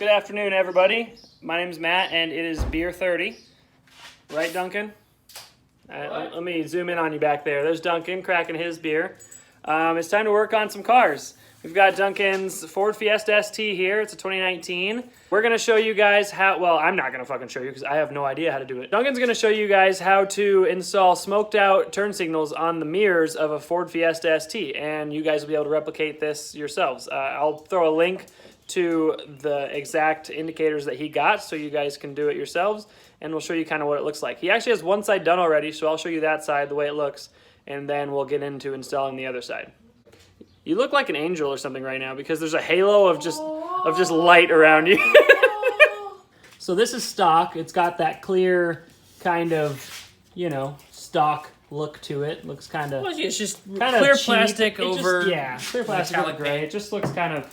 Good afternoon, everybody. My name is Matt, and it is beer 30. Right, Duncan? Let me zoom in on you back there. There's Duncan cracking his beer. It's time to work on some cars. We've got Duncan's Ford Fiesta ST here. It's a 2019. We're going to show you guys how, well, I'm not going to fucking show you because I have no idea how to do it. Duncan's going to show you guys how to install smoked out turn signals on the mirrors of a Ford Fiesta ST, and you guys will be able to replicate this yourselves. I'll throw a link to the exact indicators that he got so you guys can do it yourselves, and we'll show you kind of what it looks like. He actually has one side done already, so I'll show you that side, the way it looks, and then we'll get into installing the other side. You look like an angel or something right now because there's a halo of just light around you. So this is stock. It's got that clear kind of, you know, stock look to it. Looks kind of well, it's just kind clear of plastic over clear plastic over gray. It just looks kind of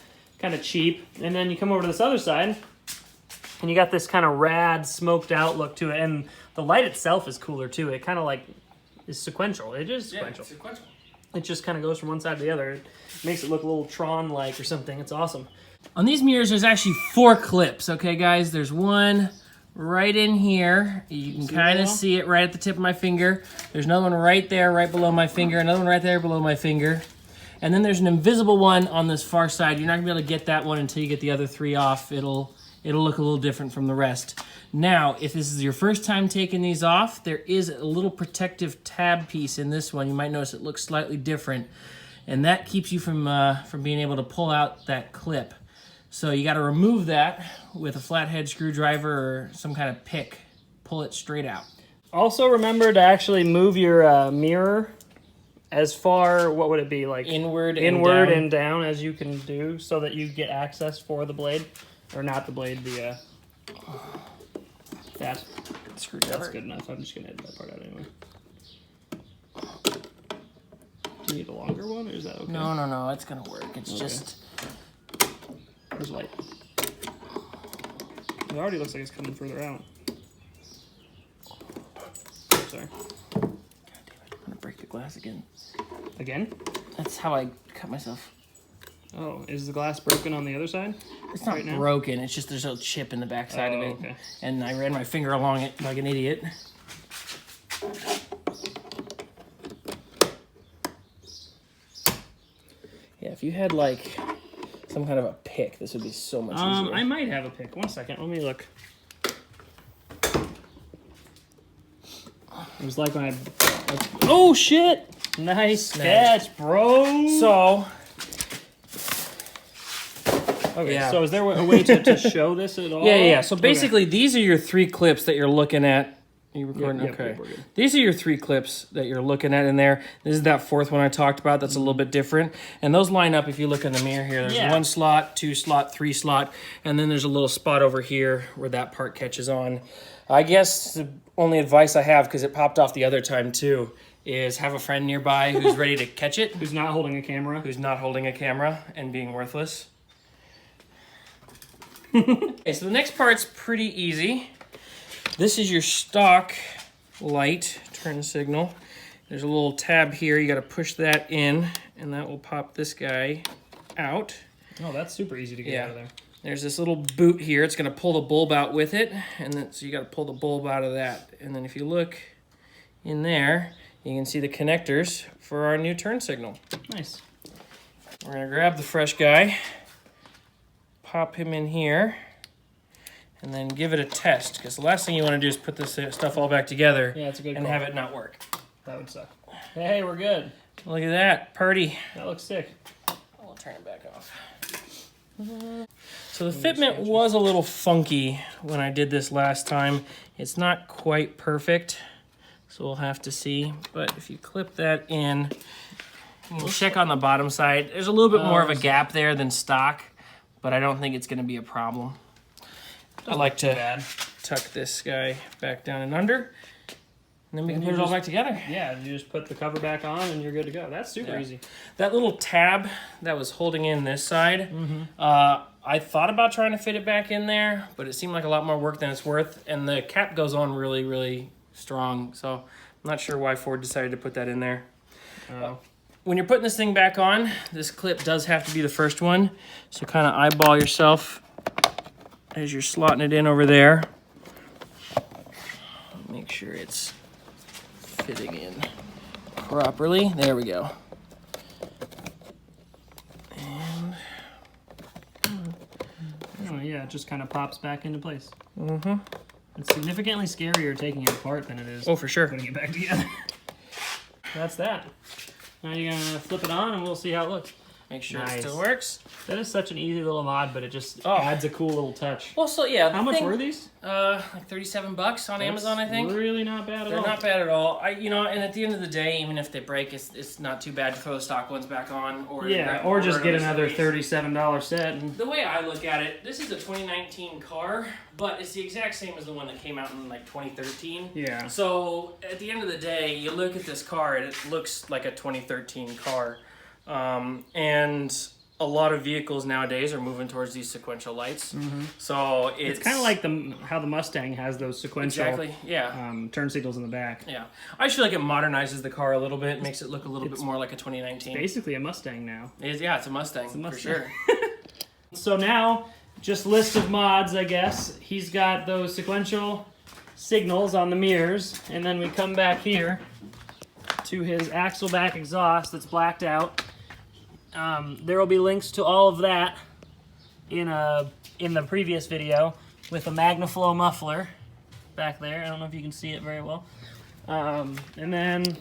cheap. And then you come over to this other side, and you got this kind of rad smoked out look to it. And the light itself is cooler too. It kind of like is sequential. It is sequential. Yeah, sequential. It just kind of goes from one side to the other. It makes it look a little Tron-like or something. It's awesome. On these mirrors, there's actually 4 clips, okay, guys? There's one right in here. You can kind of see it right at the tip of my finger. There's another one right there, right below my finger. Another one right there below my finger. And then there's an invisible one on this far side. You're not going to be able to get that one until you get the other 3 off. It'll look a little different from the rest. Now, if this is your first time taking these off, there is a little protective tab piece in this one. You might notice it looks slightly different, and that keeps you from being able to pull out that clip. So you got to remove that with a flathead screwdriver or some kind of pick. Pull it straight out. Also, remember to actually move your mirror as far, what would it be, like Inward and down as you can do, so that you get access for the blade. Or not the blade, the that screwdriver. That's good enough. I'm just gonna edit that part out anyway. Do you need a longer one, or is that okay? No, it's gonna work. It's okay. Just there's light. It already looks like it's coming further out. Sorry. God damn it! I'm gonna break the glass again. Again? That's how I cut myself. Oh, is the glass broken on the other side? It's not broken. It's just there's a chip in the back side of it. Okay. And I ran my finger along it like an idiot. Yeah, if you had like some kind of a pick, this would be so much easier. I might have a pick. 1 second. Let me look. It was like when I... Oh, shit! Nice catch, bro! So... Okay, yeah. So is there a way to show this at all? Yeah. So basically, these are your 3 clips that you're looking at. Are you recording? Yep, okay. Yep, these are your 3 clips that you're looking at in there. This is that 4th one I talked about. That's a little bit different. And those line up if you look in the mirror here. There's 1 slot, 2 slot, 3 slot. And then there's a little spot over here where that part catches on. I guess the only advice I have, because it popped off the other time too, is have a friend nearby who's ready to catch it. Who's not holding a camera. Who's not holding a camera and being worthless. Okay, so the next part's pretty easy. This is your stock light turn signal. There's a little tab here. You got to push that in, and that will pop this guy out. Oh, that's super easy to get out of there. There's this little boot here. It's going to pull the bulb out with it, and then so you got to pull the bulb out of that. And then if you look in there, you can see the connectors for our new turn signal. Nice. We're going to grab the fresh guy. Pop him in here, and then give it a test, because the last thing you want to do is put this stuff all back together and have it not work. That would suck. Hey, we're good. Look at that. Party. That looks sick. I'll turn it back off. So the fitment was a little funky when I did this last time. It's not quite perfect, so we'll have to see. But if you clip that in, we'll check on the bottom side. There's a little bit more of a gap there than stock, but I don't think it's going to be a problem. I like to tuck this guy back down and under, and then we can put it all back together. Yeah, you just put the cover back on and you're good to go. That's super easy. That little tab that was holding in this side, I thought about trying to fit it back in there, but it seemed like a lot more work than it's worth, and the cap goes on really, really strong, so I'm not sure why Ford decided to put that in there. When you're putting this thing back on, this clip does have to be the first one. So kind of eyeball yourself as you're slotting it in over there. Make sure it's fitting in properly. There we go. And Oh yeah, it just kind of pops back into place. mm-hmm. It's significantly scarier taking it apart than it is Oh, for sure. putting it back together. That's that. Now you're gonna flip it on and we'll see how it looks. Make sure Nice. it still works. That is such an easy little mod, but it just Oh. adds a cool little touch. Well, so yeah. How much were these? Like $37 on Amazon, I think. Really not bad at They're all. not bad at all. And at the end of the day, even if they break, it's not too bad to throw the stock ones back on, or Yeah, or just get another $30. $37 set. And The way I look at it, this is a 2019 car, but it's the exact same as the one that came out in like 2013. yeah. So at the end of the day, you look at this car and it looks like a 2013 car, and a lot of vehicles nowadays are moving towards these sequential lights. Mm-hmm. So It's kind of like how the Mustang has those sequential exactly, yeah. turn signals in the back. Yeah, I just feel like it modernizes the car a little bit, makes it look a little bit more like a 2019. Basically a Mustang now. It's a Mustang, It's a Mustang. for sure. So now, just list of mods, I guess. He's got those sequential signals on the mirrors, and then we come back here to his axle back exhaust that's blacked out. There will be links to all of that in the previous video with a MagnaFlow muffler back there. I don't know if you can see it very well. And then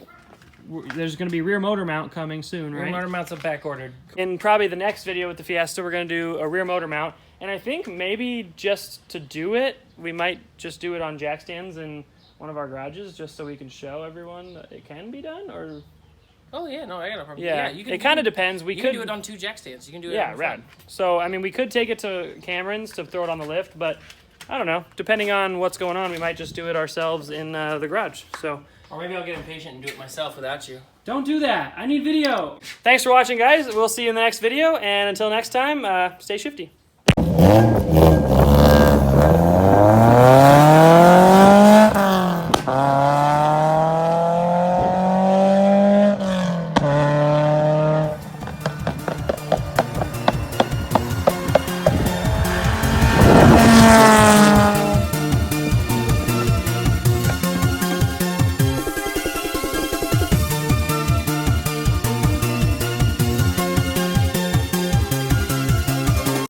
there's going to be rear motor mount coming soon, right? Rear motor mounts are back ordered. In probably the next video with the Fiesta, we're going to do a rear motor mount. And I think maybe just to do it, we might just do it on jack stands in one of our garages just so we can show everyone that it can be done, or... Oh yeah, no, I got no problem. Yeah, you can, it kind of depends. We You could can do it on 2 jack stands. You can do it. Yeah, on rad. So, I mean, we could take it to Cameron's to throw it on the lift, but I don't know. Depending on what's going on, we might just do it ourselves in the garage. So, Or maybe I'll get impatient and do it myself without you. don't do that. I need video. Thanks for watching, guys. We'll see you in the next video, and until next time, stay shifty.